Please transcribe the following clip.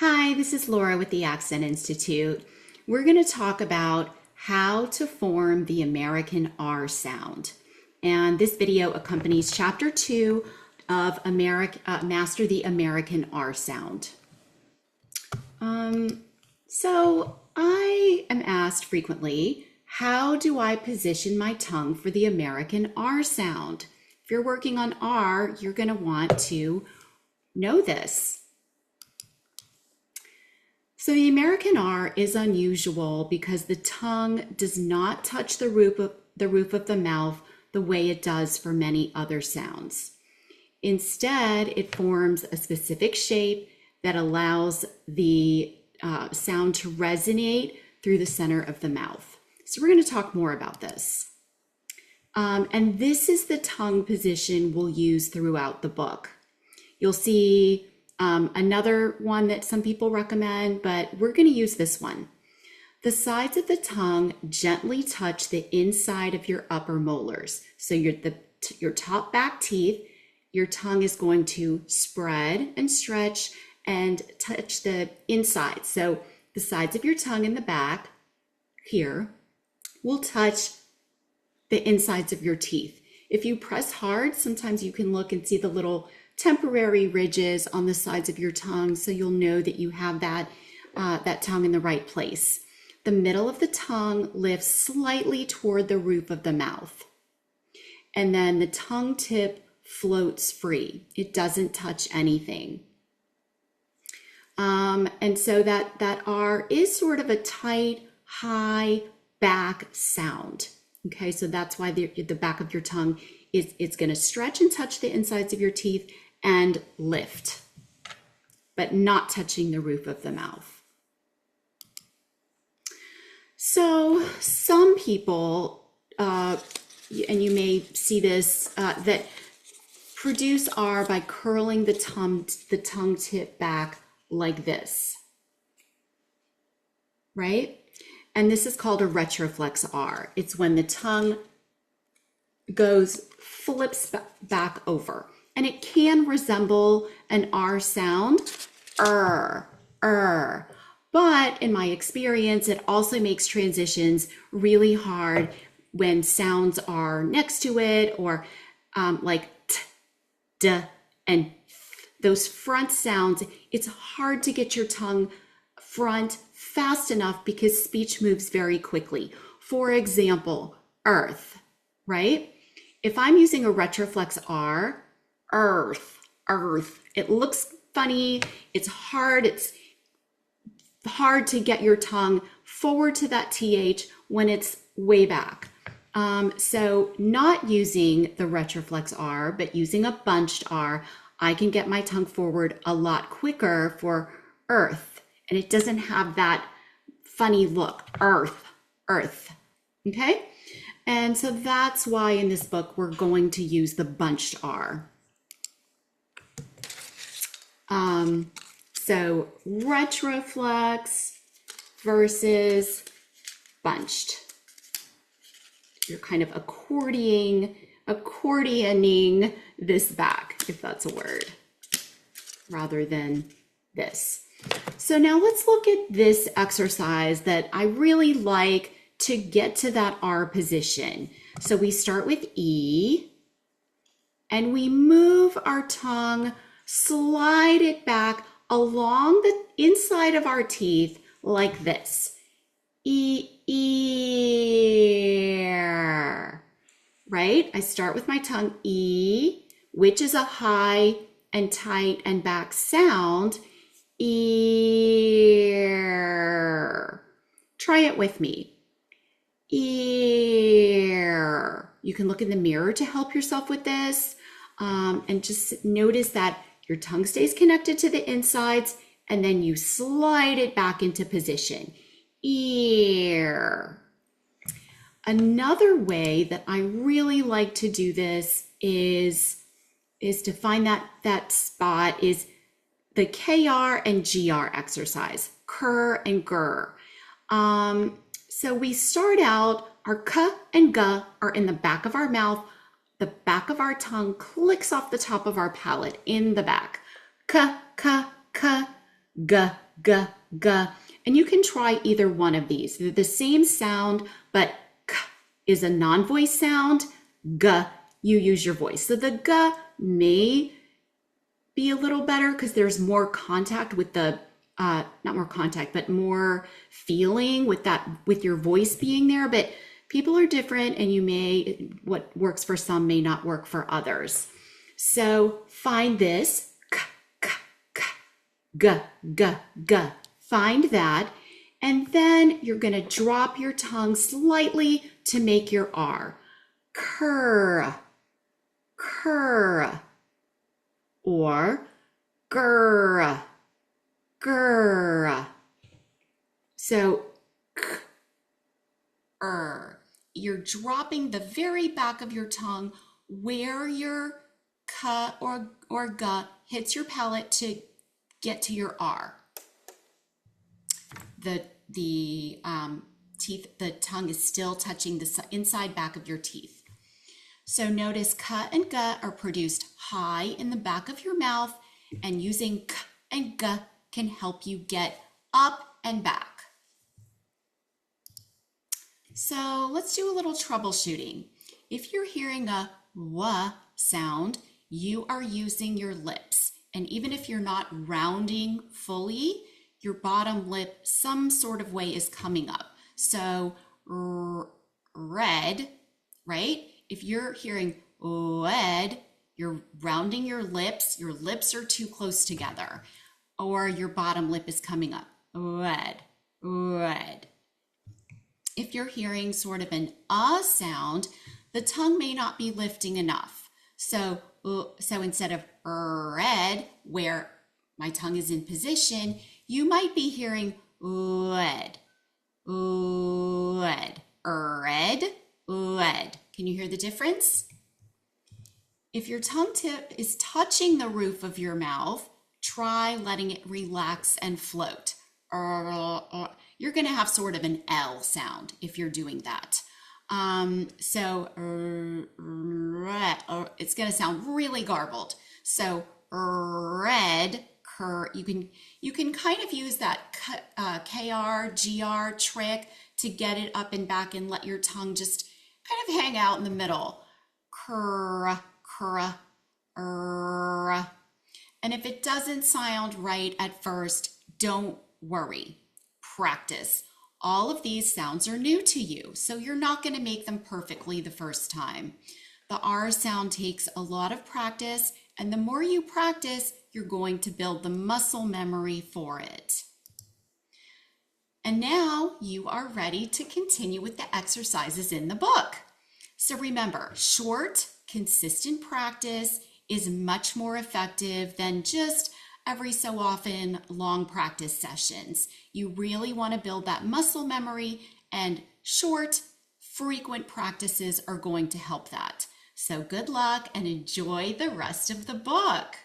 Hi, this is Laura with the Accent Institute. We're going to talk about how to form the American R sound. And this video accompanies chapter 2 of Master the American R sound. So I am asked frequently, how do I position my tongue for the American R sound? If you're working on R, you're going to want to know this. So the American R is unusual because the tongue does not touch the roof of the mouth the way it does for many other sounds. Instead, it forms a specific shape that allows the sound to resonate through the center of the mouth. So we're going to talk more about this. And this is the tongue position we'll use throughout the book. You'll see another one that some people recommend, but we're going to use this one. The sides of the tongue gently touch the inside of your upper molars. So your top back teeth, your tongue is going to spread and stretch and touch the inside. So the sides of your tongue in the back here will touch the insides of your teeth. If you press hard, sometimes you can look and see the little temporary ridges on the sides of your tongue, so you'll know that you have that tongue in the right place. The middle of the tongue lifts slightly toward the roof of the mouth, and then the tongue tip floats free. It doesn't touch anything. And so that R is sort of a tight, high back sound. Okay, so that's why the back of your tongue it's going to stretch and touch the insides of your teeth and lift, but not touching the roof of the mouth. So some people, and you may see this, that produce R by curling the tongue tip back like this, right? And this is called a retroflex R. It's when the tongue flips back over. And it can resemble an R sound, but in my experience, it also makes transitions really hard when sounds are next to it, or like t, d, and th. Those front sounds, it's hard to get your tongue front fast enough because speech moves very quickly. For example, earth, right? If I'm using a retroflex R, earth. It looks funny. It's hard to get your tongue forward to that TH when it's way back. So not using the retroflex R, but using a bunched R, I can get my tongue forward a lot quicker for earth. And it doesn't have that funny look, earth. Okay? And so that's why in this book, we're going to use the bunched R. So retroflex versus bunched. You're kind of accordioning this back, if that's a word, rather than this. So now let's look at this exercise that I really like to get to that R position. So we start with E, and we move our tongue, slide it back along the inside of our teeth like this. Ear, right? I start with my tongue, E, which is a high and tight and back sound. Ear. Try it with me. Ear. You can look in the mirror to help yourself with this, and just notice that your tongue stays connected to the insides, and then you slide it back into position. Ear. Another way that I really like to do this is to find that spot is the KR and GR exercise, Ker and Ger. So we start out, our K and G are in the back of our mouth. The back of our tongue clicks off the top of our palate in the back. K, K, K, G, g, g. And you can try either one of these. They're the same sound, but k is a non-voice sound. G, you use your voice. So the g may be a little better because there's more contact with the, not more contact, but more feeling with that, with your voice being there. But people are different, and you may, what works for some may not work for others. So find this, k, k, k, g, g, g. Find that, and then you're going to drop your tongue slightly to make your R. Cur, cur, or grr, grr. So, you're dropping the very back of your tongue where your k or g hits your palate to get to your R. The tongue is still touching the inside back of your teeth. So notice k and g are produced high in the back of your mouth, and using k and g can help you get up and back. So let's do a little troubleshooting. If you're hearing a w sound, you are using your lips. And even if you're not rounding fully, your bottom lip some sort of way is coming up. So red, right? If you're hearing red, you're rounding your lips are too close together, or your bottom lip is coming up. Red, red. If you're hearing sort of an sound, the tongue may not be lifting enough. So instead of red, where my tongue is in position, you might be hearing red, red, red, red. Can you hear the difference? If your tongue tip is touching the roof of your mouth, try letting it relax and float. You're going to have sort of an L sound if you're doing that. So it's going to sound really garbled. So red, you can kind of use that KR, GR trick to get it up and back and let your tongue just kind of hang out in the middle. And if it doesn't sound right at first, don't worry. Practice. All of these sounds are new to you, so you're not going to make them perfectly the first time. The R sound takes a lot of practice, and the more you practice, you're going to build the muscle memory for it. And now you are ready to continue with the exercises in the book. So remember, short, consistent practice is much more effective than just every so often long practice sessions. You really want to build that muscle memory, and short, frequent practices are going to help that. So good luck and enjoy the rest of the book.